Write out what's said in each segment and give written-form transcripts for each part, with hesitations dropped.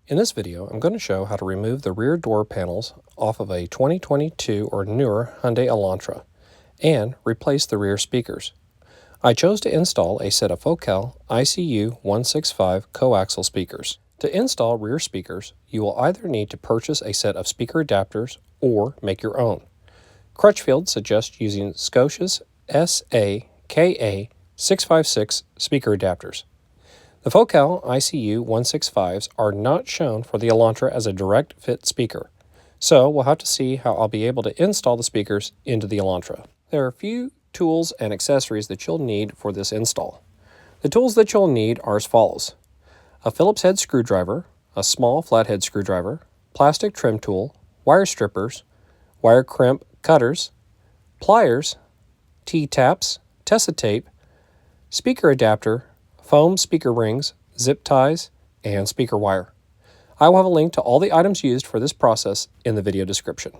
In this video, I'm going to show how to remove the rear door panels off of a 2022 or newer Hyundai Elantra and replace the rear speakers. I chose to install a set of Focal ICU 165 coaxial speakers. To install rear speakers, you will either need to purchase a set of speaker adapters or make your own. Crutchfield suggests using Scosche SAKA-656 speaker adapters. The Focal ICU 165s are not shown for the Elantra as a direct fit speaker, so we'll have to see how I'll be able to install the speakers into the Elantra. There are a few tools and accessories that you'll need for this install. The tools that you'll need are as follows: a Phillips head screwdriver, a small flathead screwdriver, plastic trim tool, wire strippers, wire crimp cutters, pliers, T-taps, tesa tape, speaker adapter, foam speaker rings, zip ties, and speaker wire. I will have a link to all the items used for this process in the video description.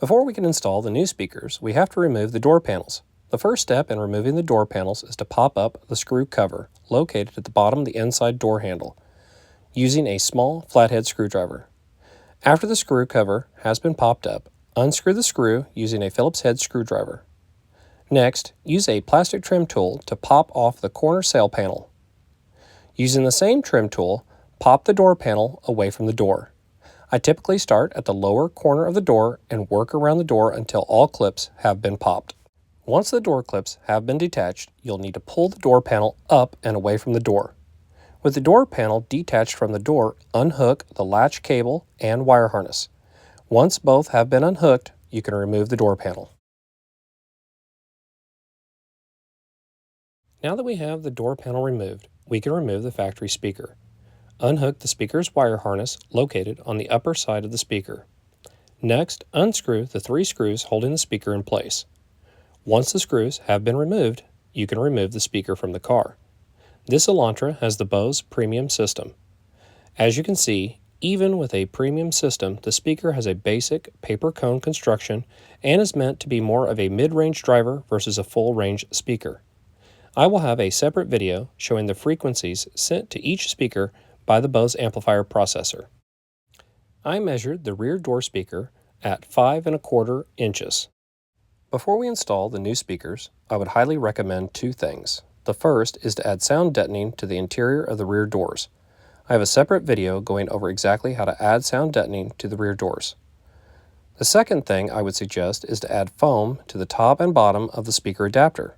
Before we can install the new speakers, we have to remove the door panels. The first step in removing the door panels is to pop up the screw cover located at the bottom of the inside door handle using a small flathead screwdriver. After the screw cover has been popped up, unscrew the screw using a Phillips head screwdriver. Next, use a plastic trim tool to pop off the corner sail panel. Using the same trim tool, pop the door panel away from the door. I typically start at the lower corner of the door and work around the door until all clips have been popped. Once the door clips have been detached, you'll need to pull the door panel up and away from the door. With the door panel detached from the door, unhook the latch cable and wire harness. Once both have been unhooked, you can remove the door panel. Now that we have the door panel removed, we can remove the factory speaker. Unhook the speaker's wire harness located on the upper side of the speaker. Next, unscrew the 3 screws holding the speaker in place. Once the screws have been removed, you can remove the speaker from the car. This Elantra has the Bose premium system. As you can see, even with a premium system, the speaker has a basic paper cone construction and is meant to be more of a mid-range driver versus a full-range speaker. I will have a separate video showing the frequencies sent to each speaker by the Bose amplifier processor. I measured the rear door speaker at 5 1/4 inches. Before we install the new speakers, I would highly recommend 2 things. The first is to add sound deadening to the interior of the rear doors. I have a separate video going over exactly how to add sound deadening to the rear doors. The second thing I would suggest is to add foam to the top and bottom of the speaker adapter.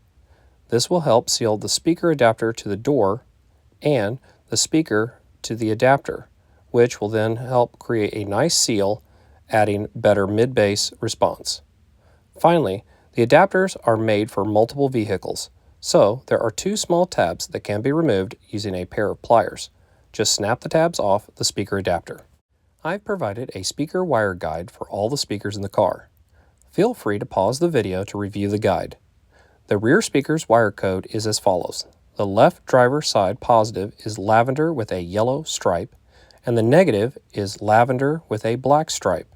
This will help seal the speaker adapter to the door and the speaker to the adapter, which will then help create a nice seal, adding better mid-bass response. Finally, the adapters are made for multiple vehicles, so there are 2 small tabs that can be removed using a pair of pliers. Just snap the tabs off the speaker adapter. I've provided a speaker wire guide for all the speakers in the car. Feel free to pause the video to review the guide. The rear speaker's wire code is as follows. The left driver side positive is lavender with a yellow stripe, and the negative is lavender with a black stripe.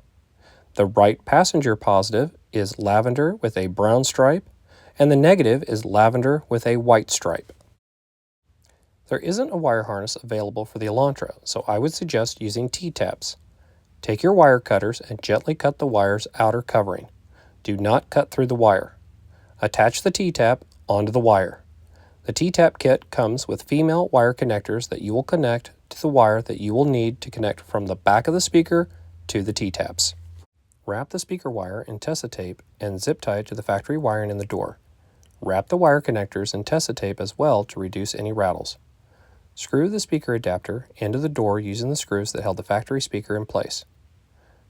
The right passenger positive is lavender with a brown stripe, and the negative is lavender with a white stripe. There isn't a wire harness available for the Elantra, so I would suggest using T-taps. Take your wire cutters and gently cut the wire's outer covering. Do not cut through the wire. Attach the T-tap onto the wire. The T-tap kit comes with female wire connectors that you will connect to the wire that you will need to connect from the back of the speaker to the T-taps. Wrap the speaker wire in tesa tape and zip tie it to the factory wiring in the door. Wrap the wire connectors in tesa tape as well to reduce any rattles. Screw the speaker adapter into the door using the screws that held the factory speaker in place.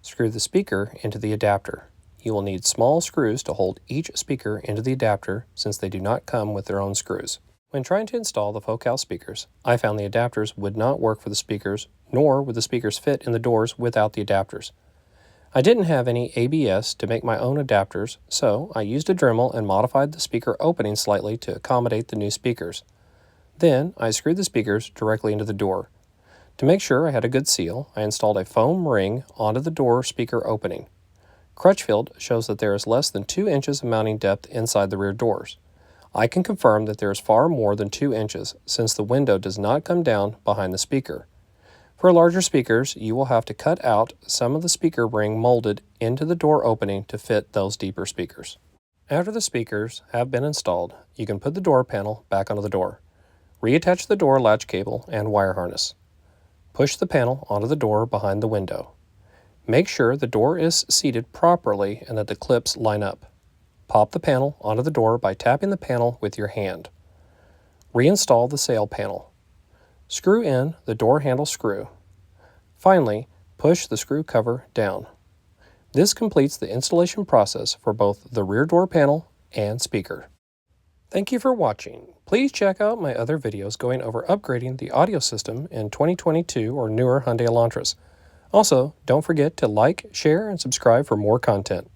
Screw the speaker into the adapter. You will need small screws to hold each speaker into the adapter since they do not come with their own screws. When trying to install the Focal speakers, I found the adapters would not work for the speakers, nor would the speakers fit in the doors without the adapters. I didn't have any ABS to make my own adapters, so I used a Dremel and modified the speaker opening slightly to accommodate the new speakers. Then I screwed the speakers directly into the door. To make sure I had a good seal, I installed a foam ring onto the door speaker opening. Crutchfield shows that there is less than 2 inches of mounting depth inside the rear doors. I can confirm that there is far more than 2 inches since the window does not come down behind the speaker. For larger speakers, you will have to cut out some of the speaker ring molded into the door opening to fit those deeper speakers. After the speakers have been installed, you can put the door panel back onto the door. Reattach the door latch cable and wire harness. Push the panel onto the door behind the window. Make sure the door is seated properly and that the clips line up. Pop the panel onto the door by tapping the panel with your hand. Reinstall the sail panel. Screw in the door handle screw. Finally, push the screw cover down. This completes the installation process for both the rear door panel and speaker. Thank you for watching. Please check out my other videos going over upgrading the audio system in 2022 or newer Hyundai Elantras. Also, don't forget to like, share, and subscribe for more content.